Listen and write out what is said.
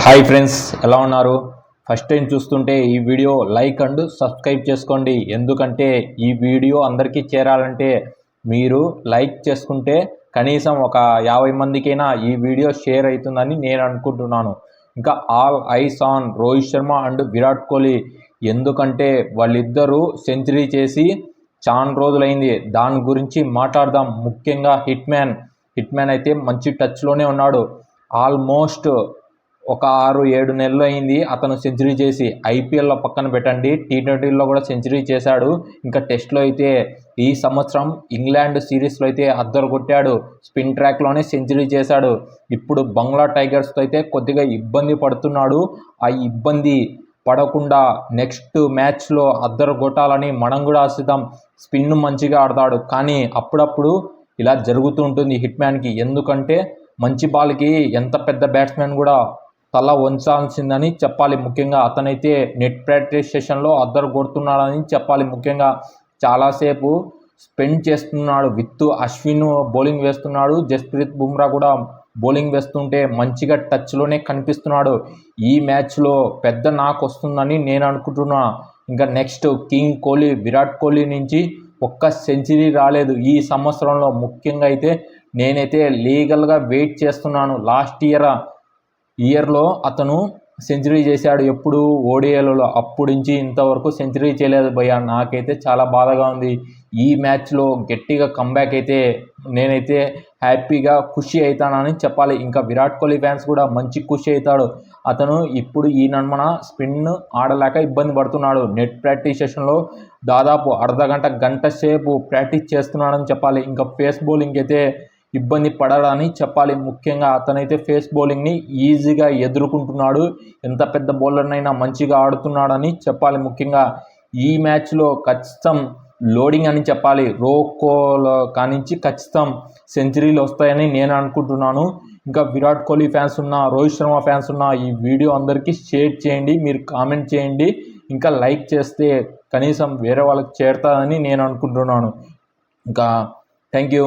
Hi friends, ఎలా ఉన్నారు? First time చూస్తుంటే ఈ వీడియో లైక్ అండ్ సబ్స్క్రైబ్ చేసుకోండి. ఎందుకంటే ఈ వీడియో అందరికీ చేరాలంటే మీరు లైక్ చేసుకుంటే కనీసం ఒక 50 మందికైనా ఈ వీడియో షేర్ అవుతుందని నేను అనుకుంటున్నాను. ఇంకా all eyes on Rohit Sharma and Virat Kohli. ఎందుకంటే వాళ్ళిద్దరూ సెంచరీ చేసి చాలా రోజులైంది. దాని గురించి మాట్లాడదాం. ముఖ్యంగా హిట్ మ్యాన్ అయితే మంచి టచ్లోనే ఉన్నాడు. ఆల్మోస్ట్ ఒక 6-7 నెలలు అయింది అతను సెంచరీ చేసి. ఐపీఎల్లో పక్కన పెట్టండి, టీ20లో కూడా సెంచరీ చేశాడు. ఇంకా టెస్ట్లో అయితే ఈ సంవత్సరం ఇంగ్లాండ్ సిరీస్లో అయితే అద్దరు కొట్టాడు. స్పిన్ ట్రాక్లోనే సెంచరీ చేశాడు. ఇప్పుడు బంగ్లా టైగర్స్తో అయితే కొద్దిగా ఇబ్బంది పడుతున్నాడు. ఆ ఇబ్బంది పడకుండా నెక్స్ట్ మ్యాచ్లో అద్దరు కొట్టాలని మనం కూడా ఆశిద్దాం. స్పిన్ మంచిగా ఆడతాడు, కానీ అప్పుడప్పుడు ఇలా జరుగుతూ ఉంటుంది హిట్ మ్యాన్కి. ఎందుకంటే మంచి బాల్కి ఎంత పెద్ద బ్యాట్స్మెన్ కూడా తల వంచాల్సిందని చెప్పాలి. ముఖ్యంగా అతనైతే నెట్ ప్రాక్టీస్ సెషన్లో అద్దరు కొడుతున్నాడని చెప్పాలి. ముఖ్యంగా చాలాసేపు స్పెండ్ చేస్తున్నాడు. విత్ అశ్విన్ బౌలింగ్ వేస్తున్నాడు, జస్ప్రీత్ బుమ్రా కూడా బౌలింగ్ వేస్తుంటే మంచిగా టచ్లోనే కనిపిస్తున్నాడు. ఈ మ్యాచ్లో పెద్ద నాక్ వస్తుందని నేను అనుకుంటున్నా. ఇంకా నెక్స్ట్ కింగ్ కోహ్లీ, విరాట్ కోహ్లీ నుంచి ఒక్క సెంచరీ రాలేదు ఈ సంవత్సరంలో. ముఖ్యంగా అయితే నేనైతే లీగల్గా వెయిట్ చేస్తున్నాను. లాస్ట్ ఇయర్లో అతను సెంచరీ చేశాడు. ఎప్పుడు ఓడిఐలలో. అప్పటి నుంచి ఇంతవరకు సెంచరీ చేయలేదు భయ్యా. నాకైతే చాలా బాధగా ఉంది. ఈ మ్యాచ్లో గట్టిగా కంబ్యాక్ అయితే నేనైతే హ్యాపీగా ఖుషి అవుతానని చెప్పాలి. ఇంకా విరాట్ కోహ్లీ ఫ్యాన్స్ కూడా మంచి ఖుషి అవుతాడు. అతను ఇప్పుడు ఈ నన్మన స్పిన్ ఆడలేక ఇబ్బంది పడుతున్నాడు. నెట్ ప్రాక్టీస్ సెషన్లో దాదాపు గంట సేపు ప్రాక్టీస్ చేస్తున్నాడని చెప్పాలి. ఇంకా ఫేస్ బౌలింగ్ అయితే ఇబ్బంది పడాలని చెప్పాలి. ముఖ్యంగా అతనైతే ఫేస్ బౌలింగ్ని ఈజీగా ఎదుర్కొంటున్నాడు. ఎంత పెద్ద బౌలర్నైనా మంచిగా ఆడుతున్నాడని చెప్పాలి. ముఖ్యంగా ఈ మ్యాచ్లో ఖచ్చితం లోడింగ్ అని చెప్పాలి. రోకోల కానించి ఖచ్చితం సెంచరీలు వస్తాయని నేను అనుకుంటున్నాను. ఇంకా విరాట్ కోహ్లీ ఫ్యాన్స్ ఉన్నా, రోహిత్ శర్మ ఫ్యాన్స్ ఉన్నా, ఈ వీడియో అందరికీ షేర్ చేయండి, మీరు కామెంట్ చేయండి. ఇంకా లైక్ చేస్తే కనీసం వేరే వాళ్ళకి చేరుతుందని నేను అనుకుంటున్నాను. ఇంకా థ్యాంక్ యూ.